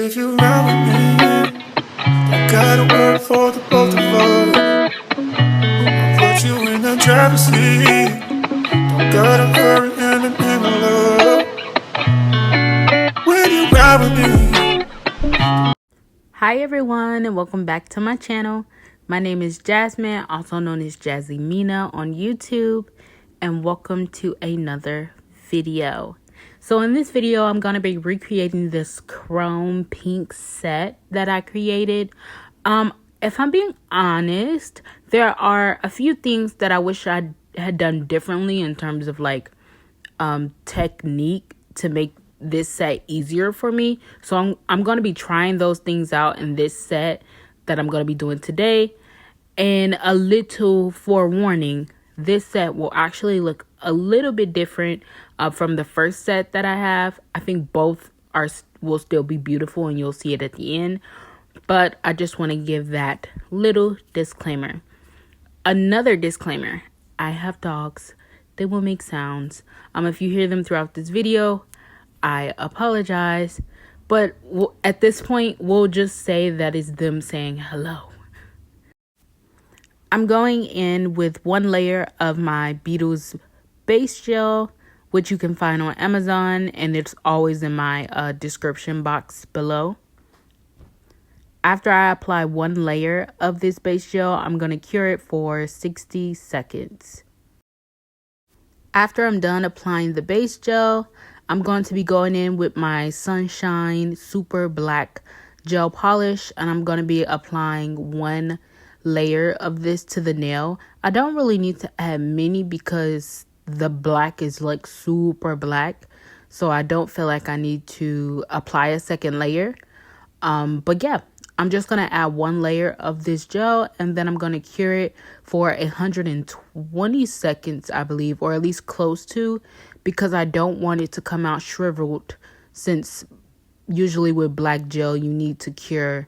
If you ride with me, I gotta work for the both of us. I'll put you in the driver's seat. Don't gotta hurry in the love. When you ride with me. Hi everyone, and welcome back to my channel. My name is Jasmine, also known as Jazzy Mina on YouTube, and welcome to another video. So in this video, I'm going to be recreating this chrome pink set that I created. If I'm being honest, there are a few things that I wish I had done differently in terms of technique to make this set easier for me. So I'm going to be trying those things out in this set that I'm going to be doing today. And a little forewarning, this set will actually look a little bit different from the first set that I have. I think both will still be beautiful and you'll see it at the end. But I just want to give that little disclaimer. Another disclaimer, I have dogs. They will make sounds. If you hear them throughout this video, I apologize. But at this point, we'll just say that is them saying hello. I'm going in with one layer of my Beetles base gel, which you can find on Amazon, and it's always in my description box below. After I apply one layer of this base gel, I'm going to cure it for 60 seconds. After I'm done applying the base gel, I'm going to be going in with my Sunshine Super Black Gel Polish, and I'm going to be applying one layer of this to the nail. I don't really need to add many because the black is like super black, so I don't feel like I need to apply a second layer. But yeah, I'm just going to add one layer of this gel, and then I'm going to cure it for 120 seconds, I believe, or at least close to, because I don't want it to come out shriveled, since usually with black gel, you need to cure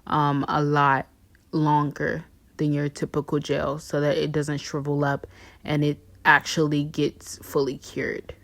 a lot longer than your typical gel so that it doesn't shrivel up and it actually gets fully cured.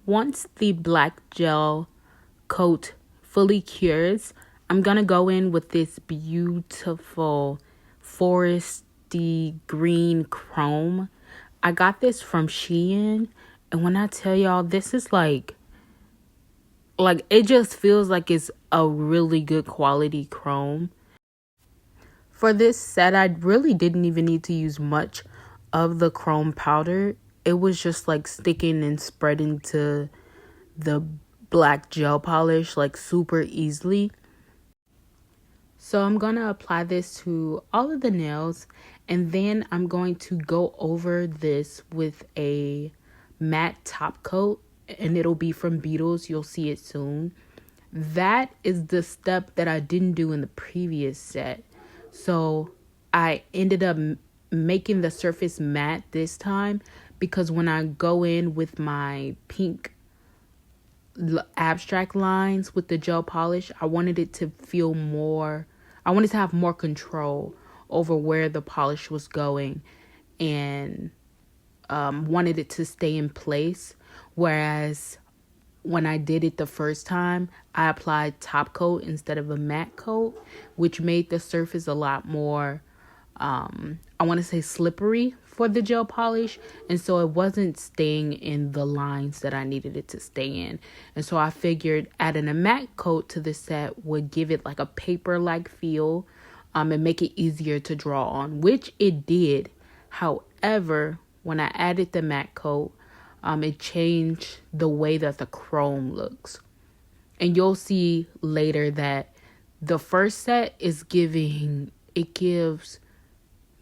Once the black gel coat fully cures, I'm going to go in with this beautiful foresty green chrome. I got this from Shein, and when I tell y'all, this is like it just feels like it's a really good quality chrome. For this set, I really didn't even need to use much of the chrome powder. It was just like sticking and spreading to the black gel polish like super easily. So I'm going to apply this to all of the nails, and then I'm going to go over this with a matte top coat, and it'll be from Beetles. You'll see it soon. That is the step that I didn't do in the previous set. So I ended up making the surface matte this time, because when I go in with my pink abstract lines with the gel polish, I wanted it to feel more, I wanted to have more control over where the polish was going, and wanted it to stay in place. Whereas when I did it the first time, I applied top coat instead of a matte coat, which made the surface a lot more I want to say slippery for the gel polish, and so it wasn't staying in the lines that I needed it to stay in. And so I figured adding a matte coat to the set would give it like a paper-like feel, and make it easier to draw on, which it did. However, when I added the matte coat, it changed the way that the chrome looks. And you'll see later that the first set gives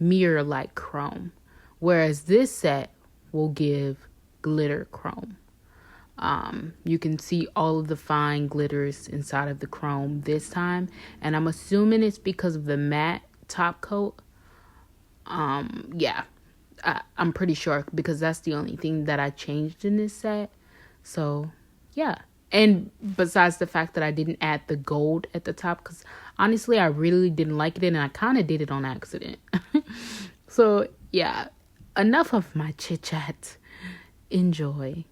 mirror like chrome, whereas this set will give glitter chrome. You can see all of the fine glitters inside of the chrome this time, and I'm assuming it's because of the matte top coat. Yeah, I'm pretty sure, because that's the only thing that I changed in this set. So yeah, and besides the fact that I didn't add the gold at the top, because honestly I really didn't like it, and I kind of did it on accident. So yeah, enough of my chit chat. Enjoy.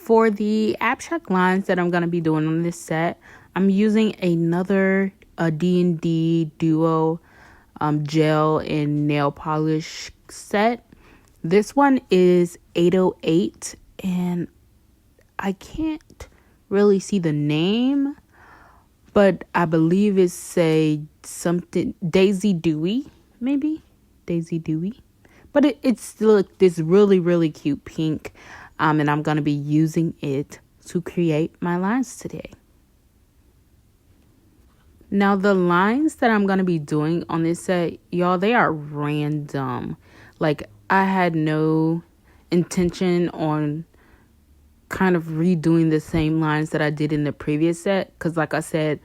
For the abstract lines that I'm going to be doing on this set, I'm using another D&D Duo gel and nail polish set. This one is 808, and I can't really see the name, but I believe it's something Daisy Dewey, maybe Daisy Dewey. But it's still like this really, really cute pink. And I'm going to be using it to create my lines today. Now, the lines that I'm going to be doing on this set, y'all, they are random. Like, I had no intention on kind of redoing the same lines that I did in the previous set. Because, like I said,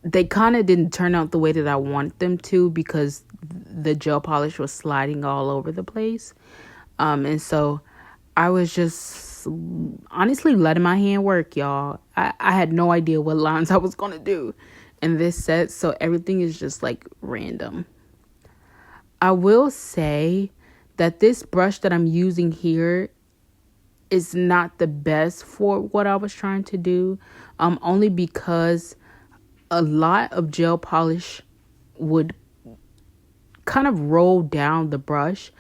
they kind of didn't turn out the way that I want them to, because the gel polish was sliding all over the place. And so I was just honestly letting my hand work, y'all. I had no idea what lines I was going to do in this set, so everything is just like random. I will say that this brush that I'm using here is not the best for what I was trying to do, only because a lot of gel polish would kind of roll down the brush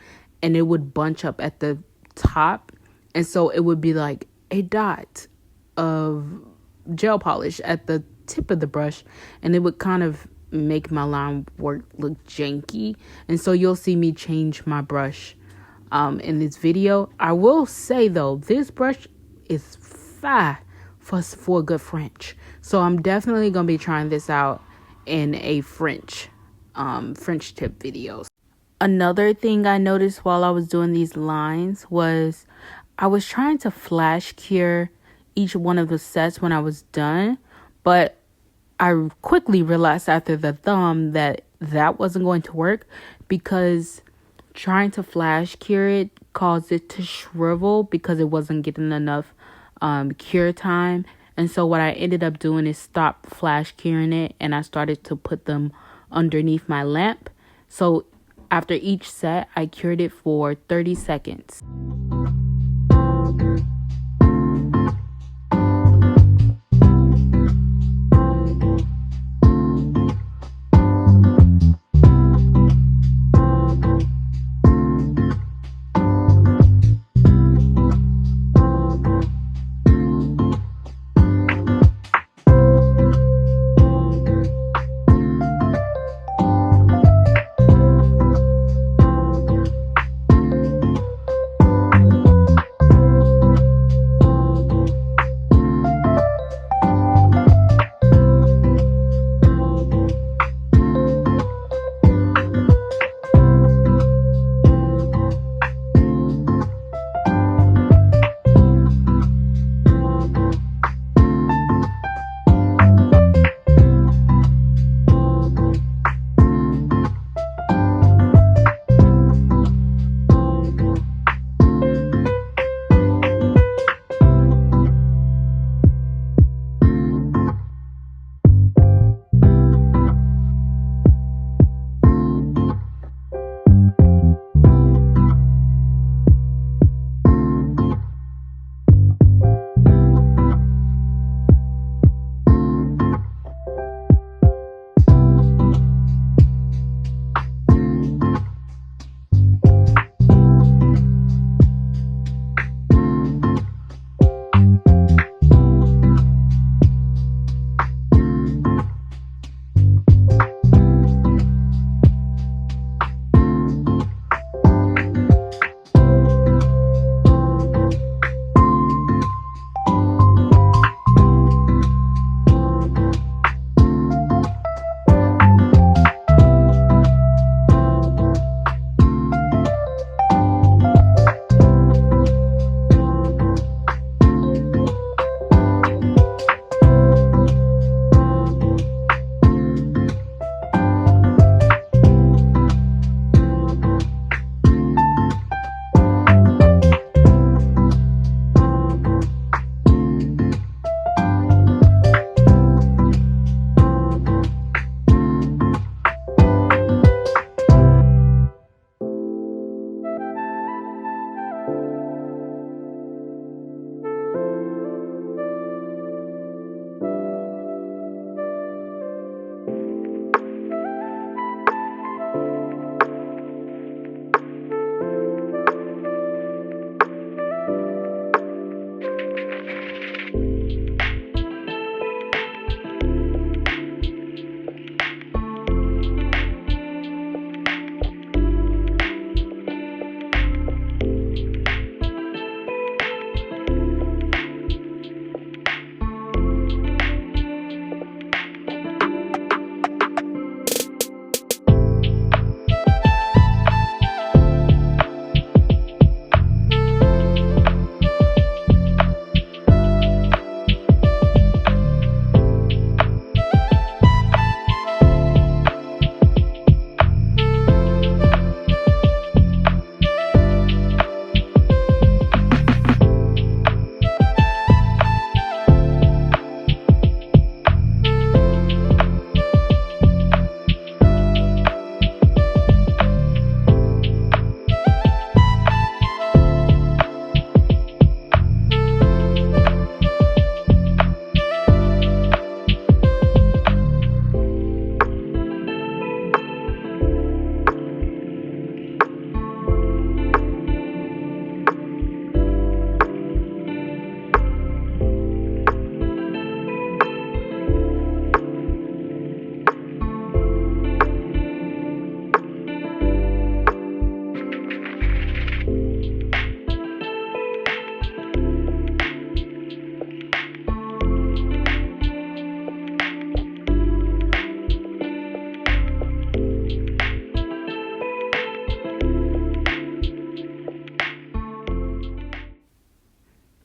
and it would bunch up at the top, and so it would be like a dot of gel polish at the tip of the brush, and it would kind of make my line work look janky. And so you'll see me change my brush in this video. I will say though, this brush is fire for good French, so I'm definitely gonna be trying this out in a French tip videos. Another thing I noticed while I was doing these lines was I was trying to flash cure each one of the sets when I was done, but I quickly realized after the thumb that wasn't going to work, because trying to flash cure it caused it to shrivel because it wasn't getting enough cure time. And so what I ended up doing is stop flash curing it, and I started to put them underneath my lamp. So after each set, I cured it for 30 seconds.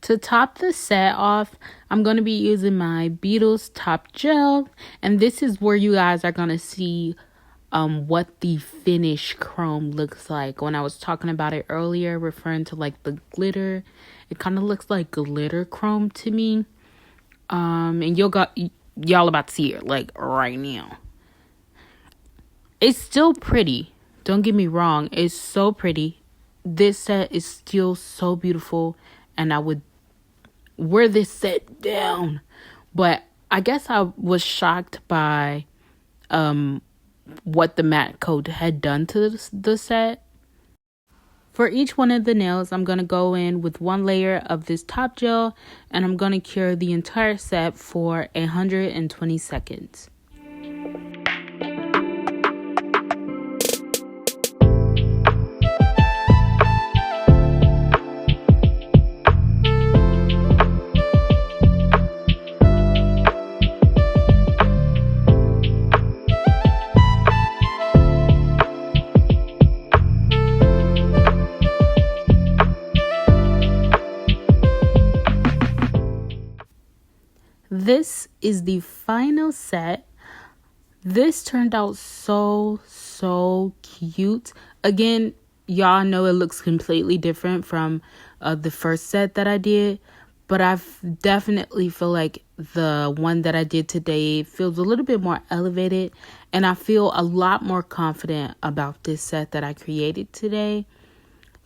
To top the set off, I'm going to be using my Beetles Top Gel. And this is where you guys are going to see what the finish chrome looks like. When I was talking about it earlier, referring to like the glitter, it kind of looks like glitter chrome to me. And y'all about to see it like right now. It's still pretty. Don't get me wrong. It's so pretty. This set is still so beautiful, and I would wear this set down. But I guess I was shocked by what the matte coat had done to the set. For each one of the nails, I'm going to go in with 1 layer of this top gel, and I'm going to cure the entire set for 120 seconds. This is the final set. This turned out so cute. Again, y'all know it looks completely different from the first set that I did, but I definitely feel like the one that I did today feels a little bit more elevated, and I feel a lot more confident about this set that I created today.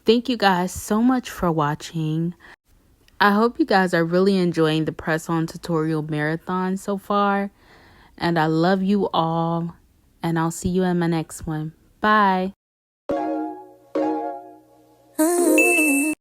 Thank you guys so much for watching. I hope you guys are really enjoying the press-on tutorial marathon so far. And I love you all. And I'll see you in my next one. Bye.